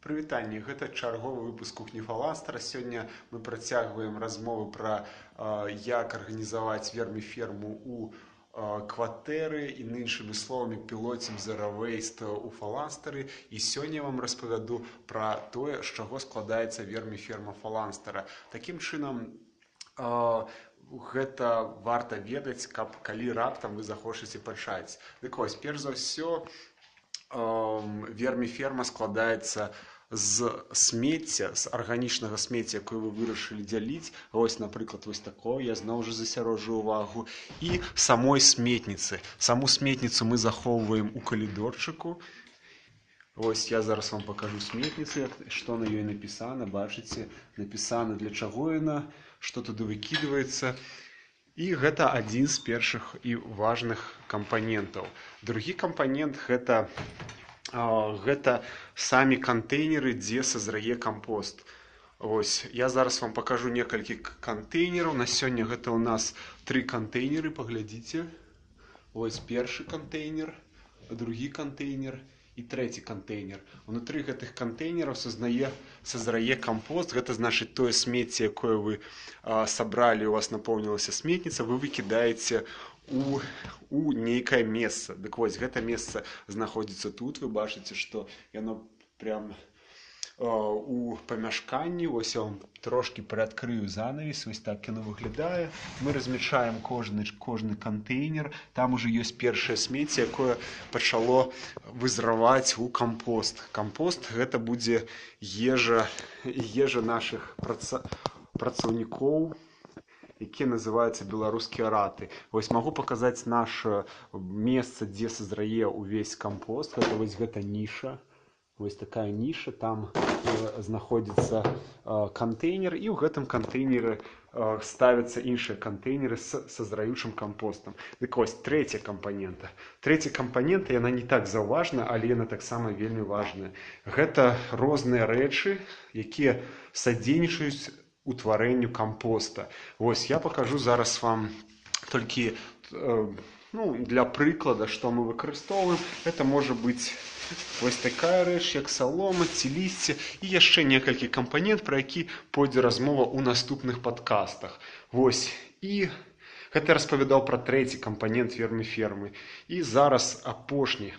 Прывітанне, гэта чарговы выпуск кухні Фаланстара. Сёння мы працягваем размову пра як арганізаваць верміферму ў кватэры і іншымі словамі пілоцім Zero Waste у Фаланстары. І сёння я вам распавяду пра тое, з чаго складаецца верміферма Фаланстара. Такім чынам, гэта варта ведаць, каб калі раптам вы захочаце пачаць. Дык вось, перш за ўсё, верміферма складаецца з смецця, з арганічнага смецця, якое вы вырашылі дзяліць. Вось, напрыклад, вось такое, я зноў жа засяроджу ўвагу. І самой сметніцы. Саму сметніцу мы захоўваем у калідорчыку. Вось, я зараз вам пакажу сметніцу, што на ёй напісана. Бачыце, напісана, для чаго яна, што туды выкідваецца. І гэта адзін з першых і важных кампанентаў. Другі кампанент гэта самі кантэйнеры, дзе сазрае кампост. Вось, я зараз вам пакажу некалькі кантэйнераў. На сёння гэта ў нас 3 кантэйнеры, паглядзіце. Вось першы кантэйнер, другі кантэйнер і трэці кантэйнер. Унутры гэтых кантэйнераў сазрае кампост. Гэта значыць тое смецце, якое вы сабралі, у вас напоўнілася сметніца, вы выкідаеце у нейкае месца. Дык вось, гэта месца знаходзіцца тут. Вы бачыце, што яно прям у памяшканні. Вось я вам трошкі прыадкрыю занавес. Вось так яно выглядае. Мы размячаем кожны кантэйнер. Там ужо ёсць першае смецце, якое пачало вызраваць у кампост. Кампост гэта будзе ежа нашых працаўнікоў, якія называюцца беларускія раты. Вось магу паказаць наше месца, дзе сазрае ўвесь кампост. Гэта ніша. Вось такая ніша, там знаходзіцца кантэйнер, і ў гэтым кантэйнеры ставяцца іншыя кантэйнеры з сазраючым кампостам. Дык вось, трэця кампанента. Трэця кампанента, яна не так заўважна, але яна таксама вельмі важная. Гэта розныя рэчы, якія садзейнічаюць утварэнню кампоста. Вось, я пакажу зараз вам толькі для прыклада, што мы выкарыстоўваем. Гэта можа быць вось такая рэч, як салома ці лісце, і яшчэ некалькі кампанент, пра які пойдзе размова ў наступных падкастах. Вось, і гэта я распавядаў пра трэці кампанент верміфермы. І зараз апошні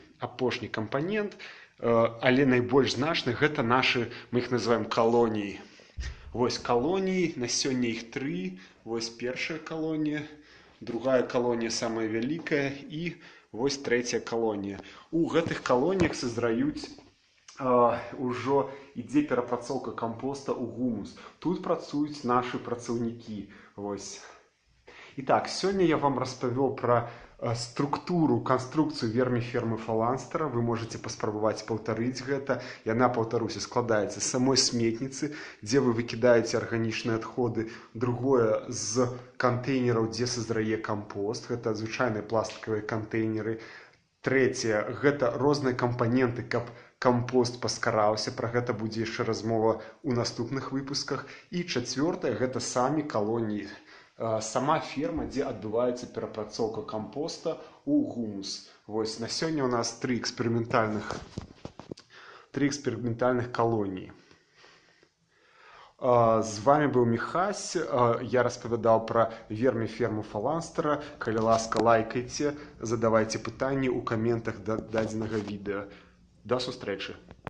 кампанент, але найбольш значны, гэта нашы, мы іх называем калоніі. Вось калоніі, на сёння іх 3. Вось першая калонія, другая калонія самая вялікая і вось трэцяя калонія. У гэтых калоніях сазраюць, ужо ідзе перапрацоўка кампоста ў гумус. Тут працуюць нашы працаўнікі. Вось. І так, сёння я вам распавёў пра структуру, канструкцыю верміфермы Фаланстара. Вы можаце паспрабаваць паўтарыць гэта. Яна, паўтаруся, складаецца з самой сметніцы, дзе вы выкідаеце арганічныя адходы. Другое, з кантэйнераў, дзе сазрае кампост. Гэта звычайныя пластикавыя кантэйнеры. Трэцяе, гэта розныя кампаненты, каб кампост паскараўся. Пра гэта будзе яшчэ размова ў наступных выпусках. І чацвёртае, гэта самі калоніі. Сама ферма, дзе адбываецца перапрацоўка кампоста ў гумус. Вось, на сёння ў нас 3 эксперыментальных калоніі. З вами быў Міхась. Я распавядаў пра верміферму Фаланстара. Калі ласка, лайкайце, задавайце пытанні ў каментах да дадзенага відэа. Да сустрэчы!